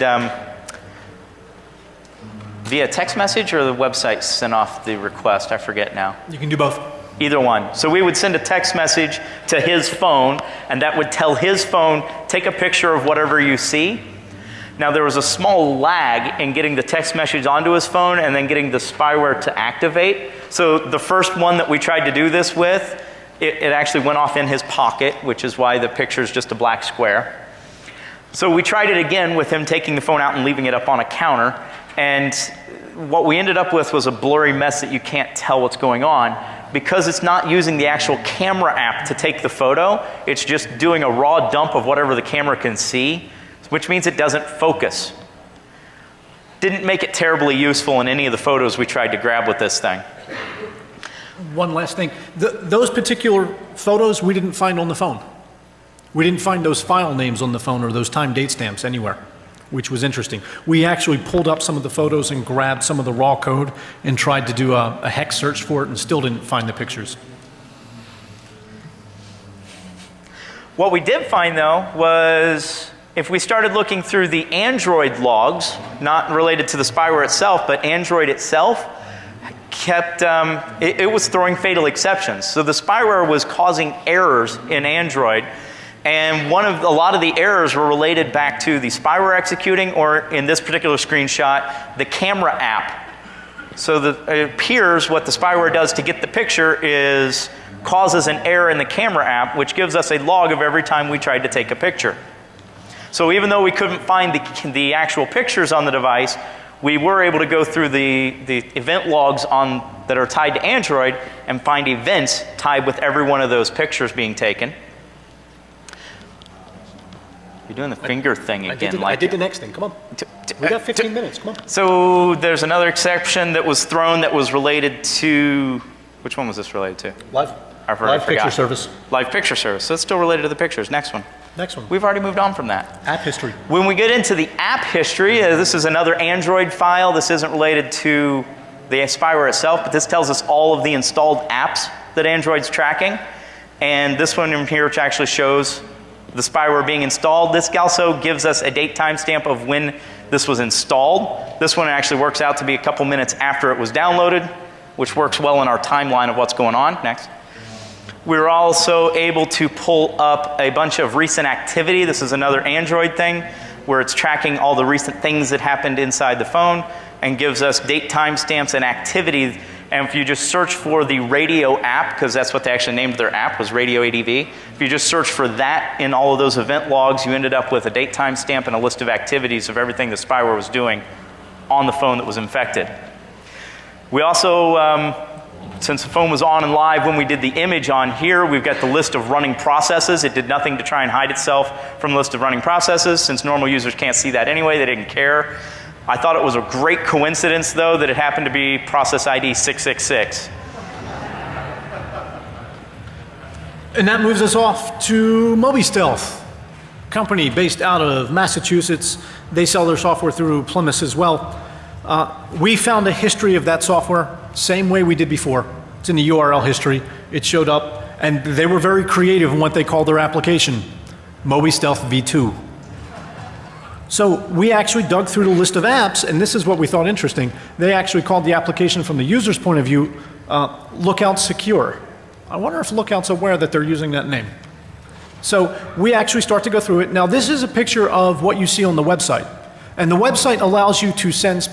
via text message or the website sent off the request, I forget now. You can do both. Either one. So we would send a text message to his phone, and that would tell his phone, take a picture of whatever you see. Now there was a small lag in getting the text message onto his phone and then getting the spyware to activate. So the first one that we tried to do this with, it actually went off in his pocket, which is why the picture is just a black square. So we tried it again with him taking the phone out and leaving it up on a counter, and what we ended up with was a blurry mess that you can't tell what's going on. Because it's not using the actual camera app to take the photo, it's just doing a raw dump of whatever the camera can see, which means it doesn't focus. Didn't make it terribly useful in any of the photos we tried to grab with this thing. One last thing. Those particular photos we didn't find on the phone. We didn't find those file names on the phone or those time date stamps anywhere, which was interesting. We actually pulled up some of the photos and grabbed some of the raw code and tried to do a hex search for it and still didn't find the pictures. What we did find though was if we started looking through the Android logs, not related to the spyware itself, but Android itself, kept, it was throwing fatal exceptions. So the spyware was causing errors in Android, and a lot of the errors were related back to the spyware executing, or in this particular screenshot, the camera app. So it appears what the spyware does to get the picture is causes an error in the camera app, which gives us a log of every time we tried to take a picture. So even though we couldn't find the actual pictures on the device, we were able to go through the event logs that are tied to Android and find events tied with every one of those pictures being taken. You're doing the finger thing again. I did the next thing. Come on. We got 15 minutes. Come on. So there's another exception that was thrown that was related to, which one was this related to? Live picture service. Live picture service. So it's still related to the pictures. Next one. Next one. We've already moved on from that. App history. When we get into the app history, this is another Android file. This isn't related to the spyware itself, but this tells us all of the installed apps that Android's tracking. And this one in here, which actually shows the spyware being installed. This also gives us a date timestamp of when this was installed. This one actually works out to be a couple minutes after it was downloaded, which works well in our timeline of what's going on. Next. We're also able to pull up a bunch of recent activity. This is another Android thing where it's tracking all the recent things that happened inside the phone and gives us date timestamps and activity. And if you just search for the radio app, because that's what they actually named their app, was Radio ADV. If you just search for that in all of those event logs, you ended up with a date timestamp and a list of activities of everything the spyware was doing on the phone that was infected. We also, since the phone was on and live when we did the image on here, we've got the list of running processes. It did nothing to try and hide itself from the list of running processes. Since normal users can't see that anyway, they didn't care. I thought it was a great coincidence, though, that it happened to be process ID 666. And that moves us off to MobiStealth, company based out of Massachusetts. They sell their software through Plymouth as well. We found a history of that software, same way we did before. It's in the URL history. It showed up, and they were very creative in what they called their application, MobiStealth v2. So we actually dug through the list of apps, and this is what we thought interesting. They actually called the application from the user's point of view, Lookout Secure. I wonder if Lookout's aware that they're using that name. So we actually start to go through it. Now this is a picture of what you see on the website. And the website allows you to send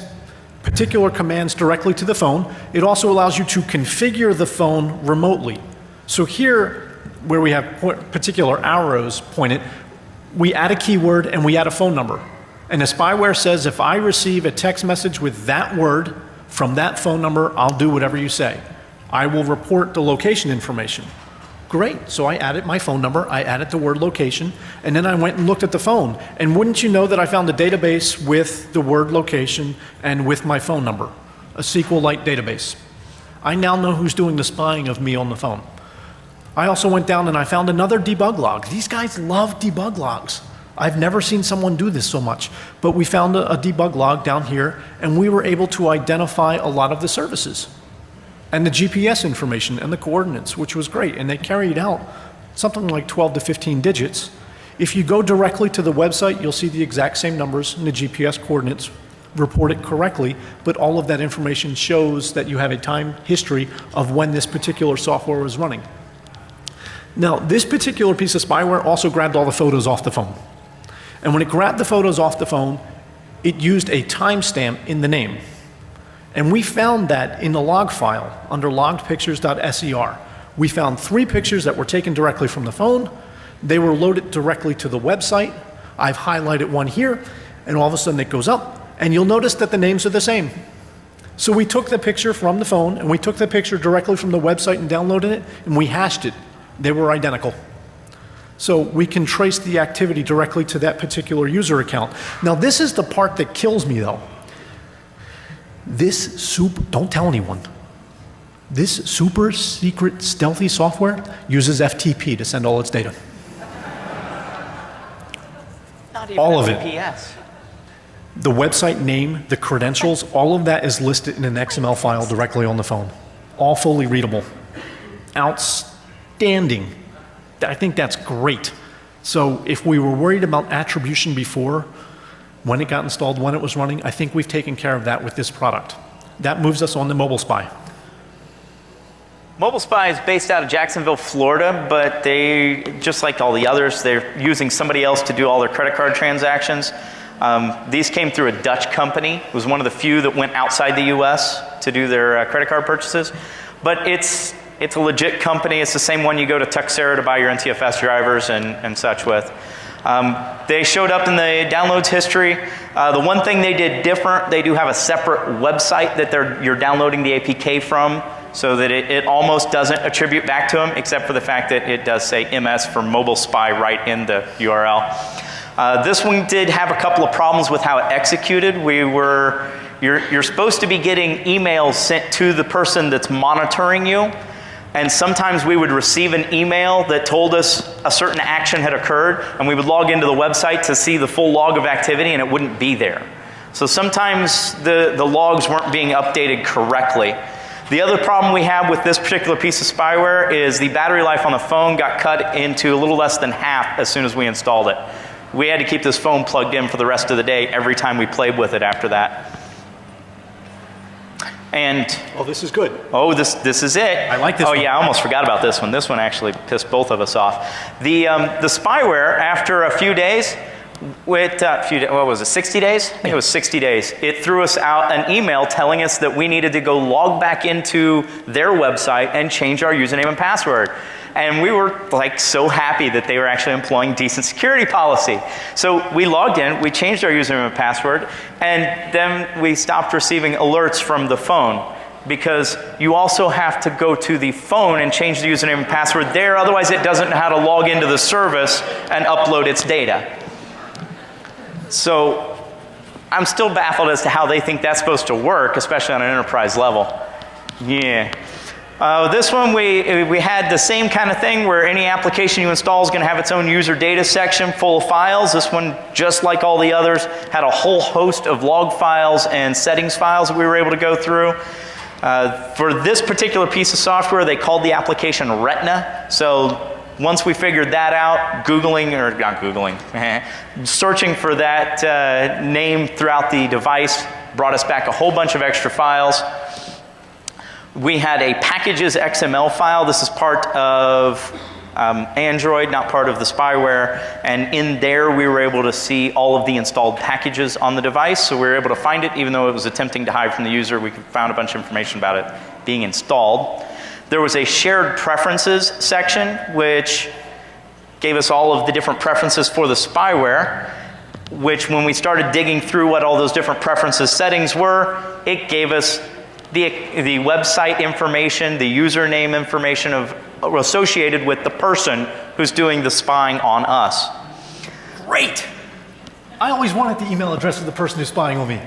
particular commands directly to the phone. It also allows you to configure the phone remotely. So here, where we have particular arrows pointed, we add a keyword and we add a phone number. And the spyware says if I receive a text message with that word from that phone number, I'll do whatever you say. I will report the location information. Great, so I added my phone number, I added the word location, and then I went and looked at the phone. And wouldn't you know that I found a database with the word location and with my phone number, a SQL-like database. I now know who's doing the spying of me on the phone. I also went down and I found another debug log. These guys love debug logs. I've never seen someone do this so much. But we found a debug log down here, and we were able to identify a lot of the services and the GPS information and the coordinates, which was great. And they carried out something like 12 to 15 digits. If you go directly to the website, you'll see the exact same numbers and the GPS coordinates report it correctly, but all of that information shows that you have a time history of when this particular software was running. Now, this particular piece of spyware also grabbed all the photos off the phone. And when it grabbed the photos off the phone, it used a timestamp in the name. And we found that in the log file under loggedpictures.ser. We found 3 pictures that were taken directly from the phone. They were loaded directly to the website. I've highlighted one here, and all of a sudden it goes up, and you'll notice that the names are the same. So we took the picture from the phone, and we took the picture directly from the website and downloaded it, and we hashed it. They were identical. So we can trace the activity directly to that particular user account. Now this is the part that kills me though. Don't tell anyone. This super secret stealthy software uses FTP to send all its data. Not even All of it. FPS. The website name, the credentials, all of that is listed in an XML file directly on the phone. All fully readable. Outstanding. I think that's great. So if we were worried about attribution before, when it got installed, when it was running, I think we've taken care of that with this product. That moves us on to Mobile Spy. Mobile Spy is based out of Jacksonville, Florida, but they, just like all the others, they're using somebody else to do all their credit card transactions. These came through a Dutch company. It was one of the few that went outside the US to do their credit card purchases. But it's a legit company. It's the same one you go to Tuxera to buy your NTFS drivers and such with. They showed up in the downloads history. The one thing they did different, they do have a separate website that you're downloading the APK from, so that it almost doesn't attribute back to them, except for the fact that it does say MS for Mobile Spy right in the URL. This one did have a couple of problems with how it executed. You're supposed to be getting emails sent to the person that's monitoring you. And sometimes we would receive an email that told us a certain action had occurred, and we would log into the website to see the full log of activity, and it wouldn't be there. So sometimes the logs weren't being updated correctly. The other problem we have with this particular piece of spyware is the battery life on the phone got cut into a little less than half as soon as we installed it. We had to keep this phone plugged in for the rest of the day every time we played with it after that. And oh, this is good. oh, this is it. I like this Oh one. yeah, I almost forgot about this one. This one actually pissed both of us off. The spyware, after a few days, what was it, 60 days? I think it was 60 days. It threw us out an email telling us that we needed to go log back into their website and change our username and password. And we were like so happy that they were actually employing decent security policy. So we logged in, we changed our username and password, and then we stopped receiving alerts from the phone, because you also have to go to the phone and change the username and password there, otherwise it doesn't know how to log into the service and upload its data. So I'm still baffled as to how they think that's supposed to work, especially on an enterprise level. Yeah. This one, we had the same kind of thing where any application you install is going to have its own user data section full of files. This one, just like all the others, had a whole host of log files and settings files that we were able to go through. For this particular piece of software, they called the application Retina. So once we figured that out, searching for that name throughout the device brought us back a whole bunch of extra files. We had a packages XML file. This is part of Android, not part of the spyware. And in there, we were able to see all of the installed packages on the device. So we were able to find it, even though it was attempting to hide from the user. We found a bunch of information about it being installed. There was a shared preferences section, which gave us all of the different preferences for the spyware, which when we started digging through what all those different preferences settings were, it gave us the website information, the username information associated with the person who's doing the spying on us. Great. I always wanted the email address of the person who's spying on me.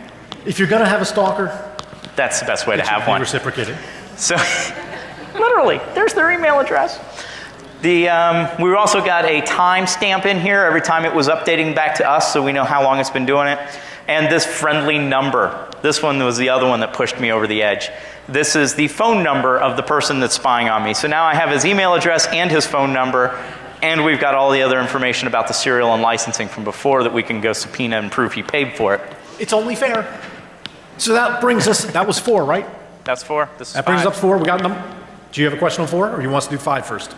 If you're going to have a stalker, that's the best way to it should have be one. reciprocated. So, literally, there's their email address. We also got a timestamp in here every time it was updating back to us, so we know how long it's been doing it. And this friendly number. This one was the other one that pushed me over the edge. This is the phone number of the person that's spying on me. So now I have his email address and his phone number, and we've got all the other information about the serial and licensing from before that we can go subpoena and prove he paid for it. It's only fair. So that brings us, that was 4, right? That's 4. This is That 5. brings us up 4. We got them. Do you have a question on 4, or you want us to do 5 first? I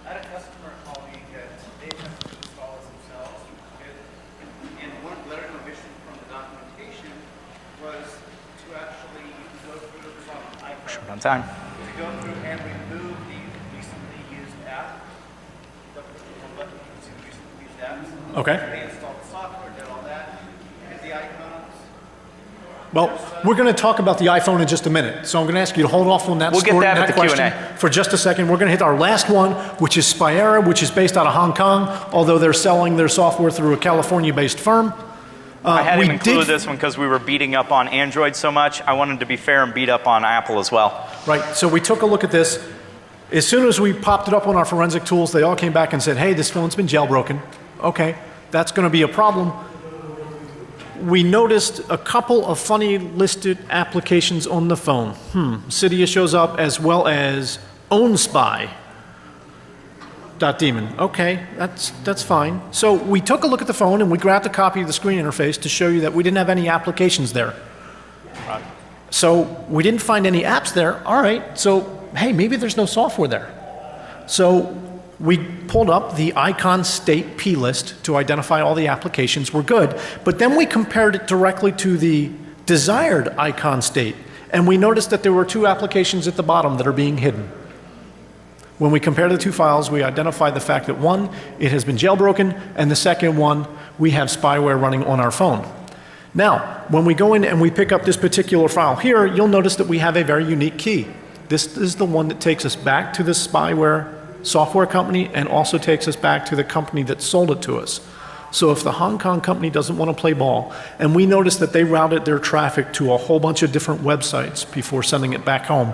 had a customer call me that they have to install this themselves. And one letter of omission from the documentation was to actually go through this on iPhone. Short on time. To go through and remove the recently used app. The recently used apps. Okay. They installed the software, did all that, hit the icons. Well, we're going to talk about the iPhone in just a minute, so I'm going to ask you to hold off on that We'll get story, that at the question Q&A. for just a second. We're going to hit our last one, which is Spyware, which is based out of Hong Kong, although they're selling their software through a California-based firm. I had we him include did- this one because we were beating up on Android so much. I wanted to be fair and beat up on Apple as well. Right, so we took a look at this. As soon as we popped it up on our forensic tools, they all came back and said, hey, this phone's been jailbroken. Okay, that's going to be a problem. We noticed a couple of funny listed applications on the phone. Cydia shows up as well as OwnSpy.daemon. Okay, that's fine. So we took a look at the phone and we grabbed a copy of the screen interface to show you that we didn't have any applications there. Right. So we didn't find any apps there. All right, so hey, maybe there's no software there. So we pulled up the icon state P list to identify all the applications. We're good. But then we compared it directly to the desired icon state. And we noticed that there were 2 applications at the bottom that are being hidden. When we compare the 2 files, we identified the fact that one, it has been jailbroken, and the second one, we have spyware running on our phone. Now, when we go in and we pick up this particular file here, you'll notice that we have a very unique key. This is the one that takes us back to the spyware software company and also takes us back to the company that sold it to us. So if the Hong Kong company doesn't want to play ball, and we notice that they routed their traffic to a whole bunch of different websites before sending it back home,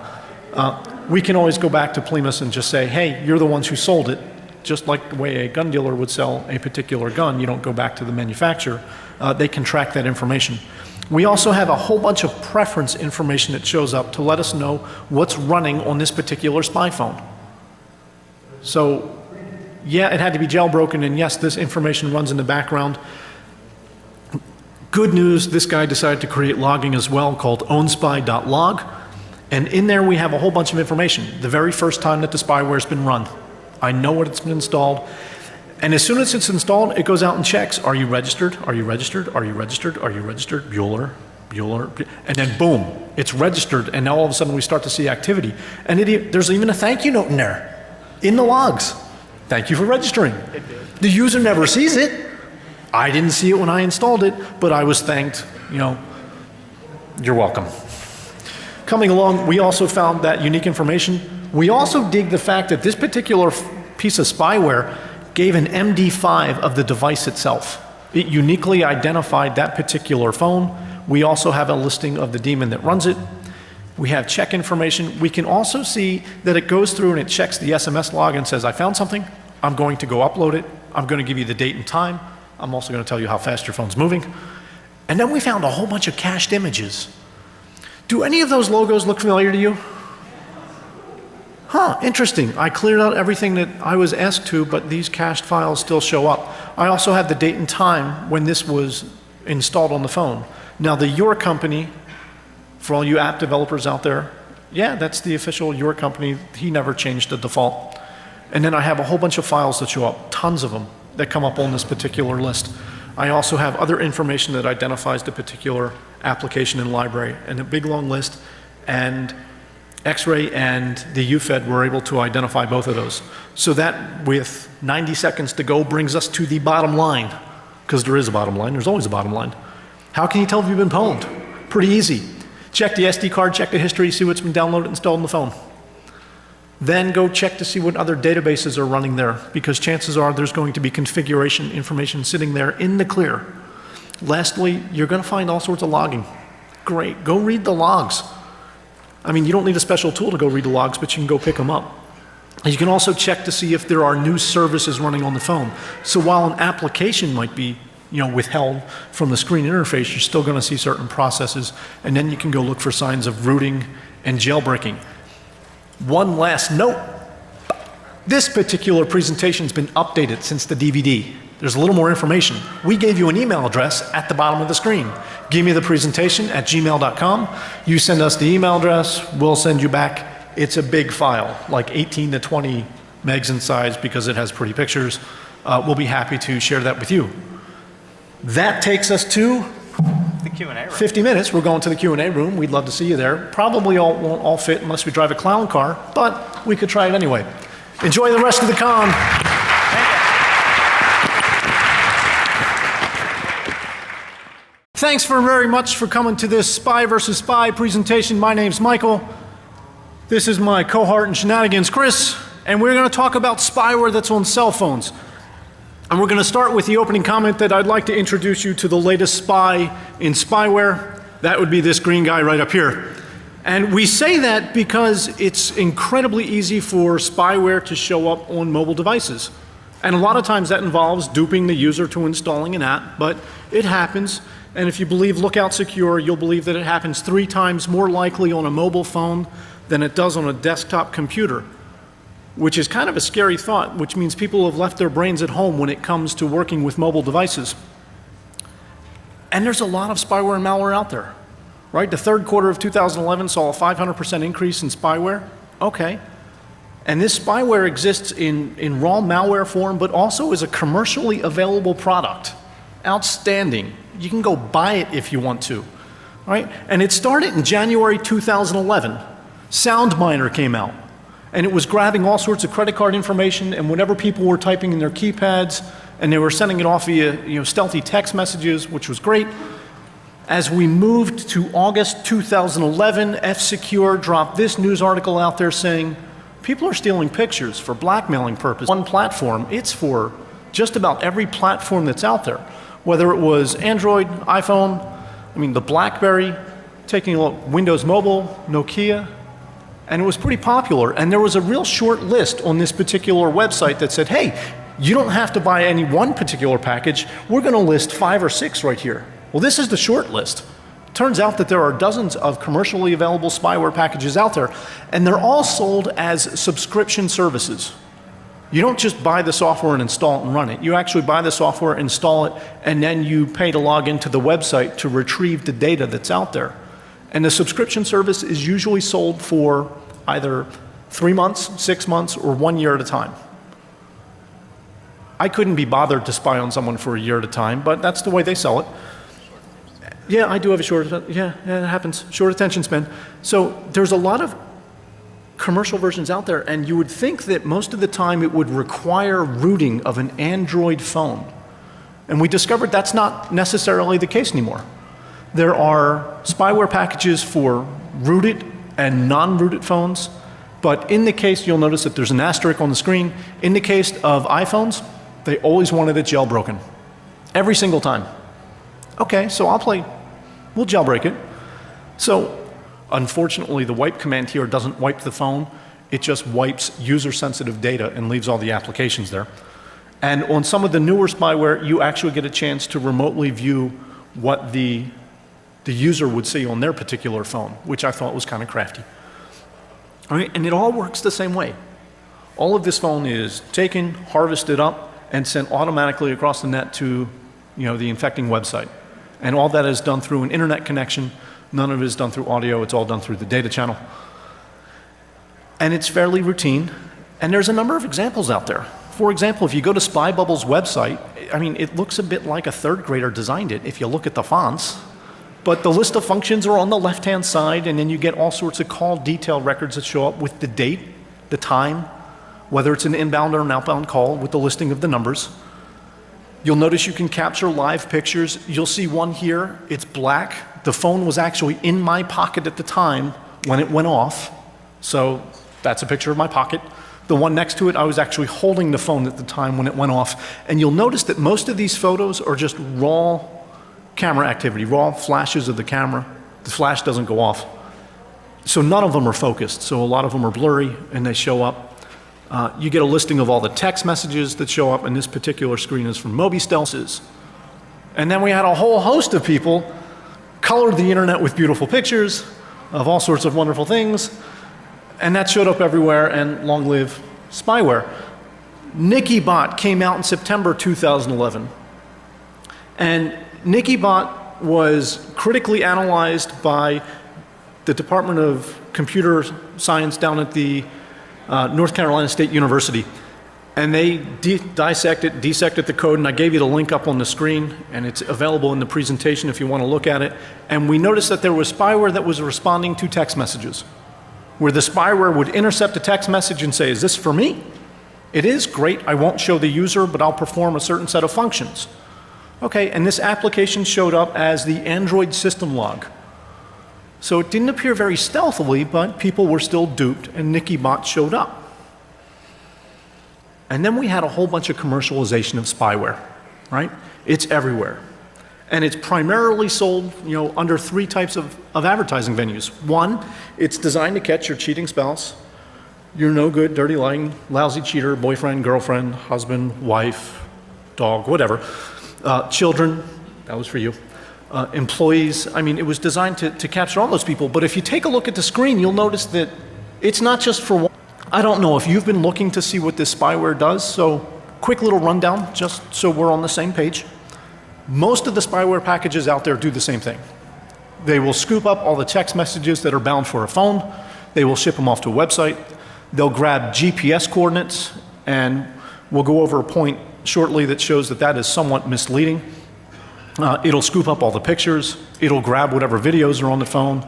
we can always go back to Plimus and just say, hey, you're the ones who sold it. Just like the way a gun dealer would sell a particular gun, you don't go back to the manufacturer. They can track that information. We also have a whole bunch of preference information that shows up to let us know what's running on this particular spy phone. So, yeah, it had to be jailbroken, and yes, this information runs in the background. Good news, this guy decided to create logging as well called ownspy.log, and in there we have a whole bunch of information. The very first time that the spyware's been run. I know what it's been installed, and as soon as it's installed, it goes out and checks, are you registered? Are you registered? Are you registered? Are you registered? Bueller, and then boom, it's registered, and now all of a sudden we start to see activity. And there's even a thank you note in there. In the logs. Thank you for registering. The user never sees it. I didn't see it when I installed it, but I was thanked, you're welcome. Coming along, we also found that unique information. We also dig the fact that this particular piece of spyware gave an MD5 of the device itself. It uniquely identified that particular phone. We also have a listing of the daemon that runs it. We have check information. We can also see that it goes through and it checks the SMS log and says, I found something. I'm going to go upload it. I'm going to give you the date and time. I'm also going to tell you how fast your phone's moving. And then we found a whole bunch of cached images. Do any of those logos look familiar to you? Huh, interesting. I cleared out everything that I was asked to, but these cached files still show up. I also have the date and time when this was installed on the phone. Now the Your Company, for all you app developers out there, yeah, that's the official Your Company. He never changed the default. And then I have a whole bunch of files that show up, tons of them, that come up on this particular list. I also have other information that identifies the particular application and library, and a big long list, and X-ray and the UFED were able to identify both of those. So that, with 90 seconds to go, brings us to the bottom line, because there is a bottom line, there's always a bottom line. How can you tell if you've been pwned? Pretty easy. Check the SD card, check the history, see what's been downloaded and installed on the phone. Then go check to see what other databases are running there, because chances are there's going to be configuration information sitting there in the clear. Lastly, you're going to find all sorts of logging. Great, go read the logs. I mean, you don't need a special tool to go read the logs, but you can go pick them up. And you can also check to see if there are new services running on the phone. So while an application might be withheld from the screen interface, you're still going to see certain processes, and then you can go look for signs of rooting and jailbreaking. One last note. This particular presentation has been updated since the DVD. There's a little more information. We gave you an email address at the bottom of the screen. Give me the presentation at gmail.com. You send us the email address, we'll send you back. It's a big file, like 18 to 20 megs in size because it has pretty pictures. We'll be happy to share that with you. That takes us to The Q&A room. 50 minutes. We're going to the Q&A room. We'd love to see you there. Probably won't all fit unless we drive a clown car, but we could try it anyway. Enjoy the rest of the con. Thanks very much for coming to this Spy versus Spy presentation. My name's Michael. This is my cohort in shenanigans, Chris, and we're going to talk about spyware that's on cell phones. And we're going to start with the opening comment that I'd like to introduce you to the latest spy in spyware. That would be this green guy right up here. And we say that because it's incredibly easy for spyware to show up on mobile devices. And a lot of times that involves duping the user to installing an app, but it happens. And if you believe Lookout Secure, you'll believe that it happens 3 times more likely on a mobile phone than it does on a desktop computer, which is kind of a scary thought, which means people have left their brains at home when it comes to working with mobile devices. And there's a lot of spyware and malware out there, right? The third quarter of 2011 saw a 500% increase in spyware. Okay. And this spyware exists in raw malware form, but also as a commercially available product. Outstanding. You can go buy it if you want to, right? And it started in January 2011. SoundMiner came out, and it was grabbing all sorts of credit card information, and whatever people were typing in their keypads, and they were sending it off via stealthy text messages, which was great. As we moved to August 2011, F-Secure dropped this news article out there saying, people are stealing pictures for blackmailing purposes. One platform, it's for just about every platform that's out there. Whether it was Android, iPhone, the BlackBerry, taking a look, Windows Mobile, Nokia, and it was pretty popular. And there was a real short list on this particular website that said, hey, you don't have to buy any one particular package. We're going to list 5 or 6 right here. Well, this is the short list. Turns out that there are dozens of commercially available spyware packages out there, and they're all sold as subscription services. You don't just buy the software and install it and run it. You actually buy the software, install it, and then you pay to log into the website to retrieve the data that's out there. And the subscription service is usually sold for either 3 months, 6 months, or 1 year at a time. I couldn't be bothered to spy on someone for a year at a time, but that's the way they sell it. Yeah, I do have a short, yeah, it happens. Short attention span. So there's a lot of commercial versions out there, and you would think that most of the time it would require rooting of an Android phone. And we discovered that's not necessarily the case anymore. There are spyware packages for rooted and non-rooted phones, but in the case, you'll notice that there's an asterisk on the screen. In the case of iPhones, they always wanted it jailbroken. Every single time. Okay, so we'll jailbreak it. So unfortunately, the wipe command here doesn't wipe the phone. It just wipes user-sensitive data and leaves all the applications there. And on some of the newer spyware, you actually get a chance to remotely view what the user would see on their particular phone, which I thought was kind of crafty. All right, and it all works the same way. All of this phone is taken, harvested up, and sent automatically across the net to the infecting website. And all that is done through an internet connection. None of it is done through audio. It's all done through the data channel. And it's fairly routine. And there's a number of examples out there. For example, if you go to SpyBubble's website, it looks a bit like a third grader designed it if you look at the fonts. But the list of functions are on the left-hand side, and then you get all sorts of call detail records that show up with the date, the time, whether it's an inbound or an outbound call with the listing of the numbers. You'll notice you can capture live pictures. You'll see one here. It's black. The phone was actually in my pocket at the time when it went off. So that's a picture of my pocket. The one next to it, I was actually holding the phone at the time when it went off. And you'll notice that most of these photos are just raw camera activity, raw flashes of the camera. The flash doesn't go off. So none of them are focused. So a lot of them are blurry and they show up. You get a listing of all the text messages that show up, and this particular screen is from Mobistel's. And then we had a whole host of people colored the internet with beautiful pictures of all sorts of wonderful things, and that showed up everywhere, and long live spyware. NikiBot came out in September 2011. And NikiBot was critically analyzed by the Department of Computer Science down at the North Carolina State University. And they dissected the code, and I gave you the link up on the screen, and it's available in the presentation if you want to look at it. And we noticed that there was spyware that was responding to text messages, where the spyware would intercept a text message and say, is this for me? It is, great, I won't show the user, but I'll perform a certain set of functions. Okay, and this application showed up as the Android system log. So it didn't appear very stealthily, but people were still duped, and NikiBot showed up. And then we had a whole bunch of commercialization of spyware, right? It's everywhere. And it's primarily sold, under three types of advertising venues. One, it's designed to catch your cheating spouse, your no good, dirty, lying, lousy cheater, boyfriend, girlfriend, husband, wife, dog, whatever. Children, that was for you. Employees, I mean, it was designed to capture all those people. But if you take a look at the screen, you'll notice that it's not just for one. I don't know if you've been looking to see what this spyware does, so quick little rundown, just so we're on the same page. Most of the spyware packages out there do the same thing. They will scoop up all the text messages that are bound for a phone. They will ship them off to a website. They'll grab GPS coordinates, and we'll go over a point shortly that shows that that is somewhat misleading. It'll scoop up all the pictures. It'll grab whatever videos are on the phone.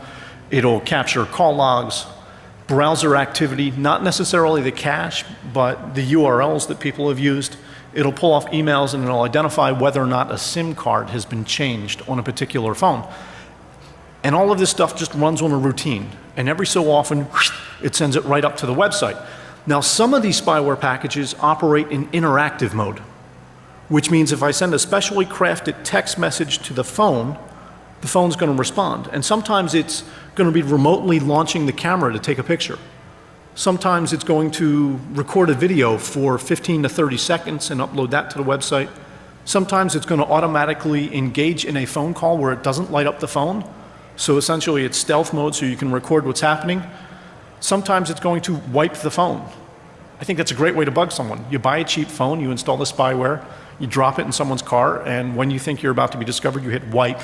It'll capture call logs, browser activity, not necessarily the cache, but the URLs that people have used. It'll pull off emails, and it'll identify whether or not a SIM card has been changed on a particular phone. And all of this stuff just runs on a routine. And every so often, it sends it right up to the website. Now, some of these spyware packages operate in interactive mode, which means if I send a specially crafted text message to the phone's going to respond. And sometimes it's going to be remotely launching the camera to take a picture. Sometimes it's going to record a video for 15 to 30 seconds and upload that to the website. Sometimes it's going to automatically engage in a phone call where it doesn't light up the phone. So essentially it's stealth mode, so you can record what's happening. Sometimes it's going to wipe the phone. I think that's a great way to bug someone. You buy a cheap phone, you install the spyware, you drop it in someone's car, and when you think you're about to be discovered, you hit wipe,